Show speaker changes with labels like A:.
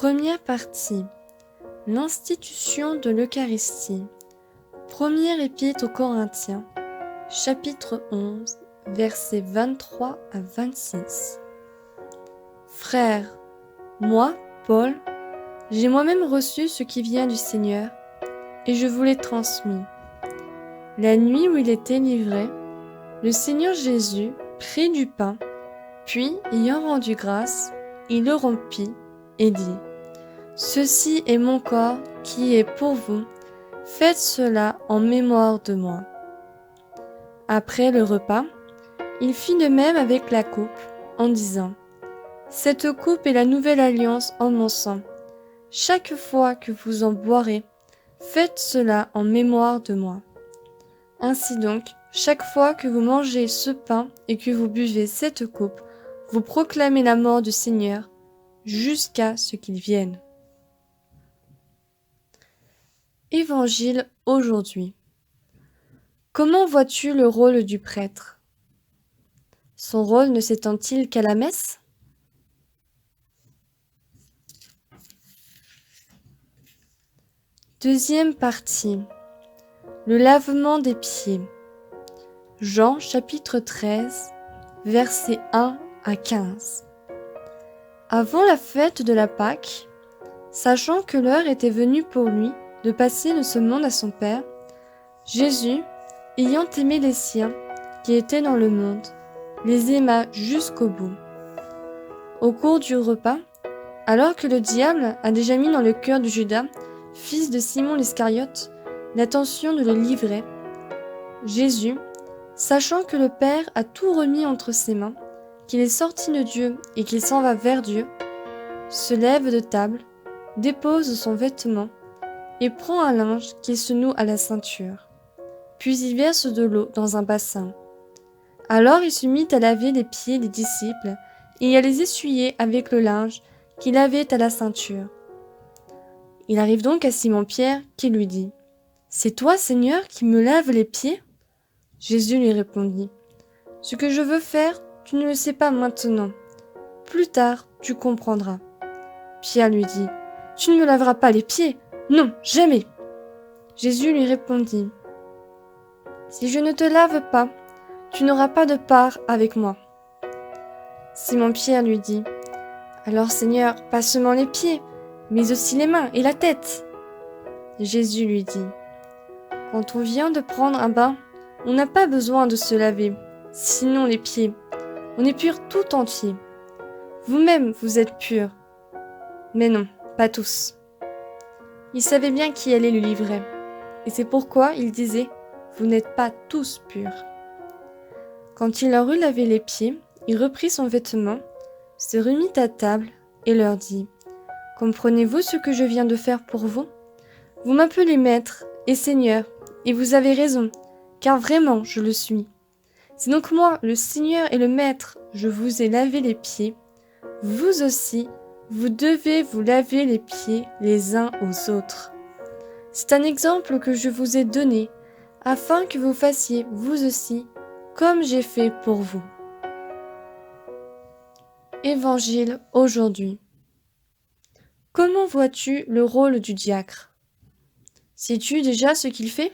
A: Première partie. L'institution de l'Eucharistie. Première épître aux Corinthiens, chapitre 11, versets 23 à 26. Frères, moi, Paul, j'ai moi-même reçu ce qui vient du Seigneur, et je vous l'ai transmis. La nuit où il était livré, le Seigneur Jésus prit du pain, puis, ayant rendu grâce, il le rompit et dit : « Ceci est mon corps qui est pour vous, faites cela en mémoire de moi. » Après le repas, il fit de même avec la coupe, en disant : « Cette coupe est la nouvelle alliance en mon sang. Chaque fois que vous en boirez, faites cela en mémoire de moi. » Ainsi donc, chaque fois que vous mangez ce pain et que vous buvez cette coupe, vous proclamez la mort du Seigneur jusqu'à ce qu'il vienne. Évangile aujourd'hui. Comment vois-tu le rôle du prêtre ? Son rôle ne s'étend-il qu'à la messe ? Deuxième partie. Le lavement des pieds. Jean chapitre 13, versets 1 à 15. Avant la fête de la Pâque, sachant que l'heure était venue pour lui de passer de ce monde à son Père, Jésus, ayant aimé les siens qui étaient dans le monde, les aima jusqu'au bout. Au cours du repas, alors que le diable a déjà mis dans le cœur de Judas, fils de Simon l'Iscariote, l'intention de le livrer, Jésus, sachant que le Père a tout remis entre ses mains, qu'il est sorti de Dieu et qu'il s'en va vers Dieu, se lève de table, dépose son vêtement et prend un linge qu'il se noue à la ceinture. Puis il verse de l'eau dans un bassin. Alors il se mit à laver les pieds des disciples et à les essuyer avec le linge qu'il avait à la ceinture. Il arrive donc à Simon-Pierre qui lui dit : « C'est toi, Seigneur, qui me laves les pieds ? » Jésus lui répondit : « Ce que je veux faire, tu ne le sais pas maintenant. Plus tard, tu comprendras. » Pierre lui dit : « Tu ne me laveras pas les pieds ? Non, jamais !» Jésus lui répondit : « Si je ne te lave pas, tu n'auras pas de part avec moi. » Simon-Pierre lui dit : « Alors, Seigneur, pas seulement les pieds, mais aussi les mains et la tête. » Jésus lui dit : « Quand on vient de prendre un bain, on n'a pas besoin de se laver, sinon les pieds. On est pur tout entier. Vous-même, vous êtes purs. Mais non, pas tous. » Il savait bien qui allait le livrer, et c'est pourquoi il disait : « Vous n'êtes pas tous purs. » Quand il leur eut lavé les pieds, il reprit son vêtement, se remit à table et leur dit : « Comprenez-vous ce que je viens de faire pour vous ? Vous m'appelez Maître et Seigneur, et vous avez raison, car vraiment je le suis. C'est donc moi, le Seigneur et le Maître, je vous ai lavé les pieds. Vous aussi, vous devez vous laver les pieds les uns aux autres. C'est un exemple que je vous ai donné, afin que vous fassiez vous aussi, comme j'ai fait pour vous. » Évangile aujourd'hui. Comment vois-tu le rôle du diacre ? Sais-tu déjà ce qu'il fait ?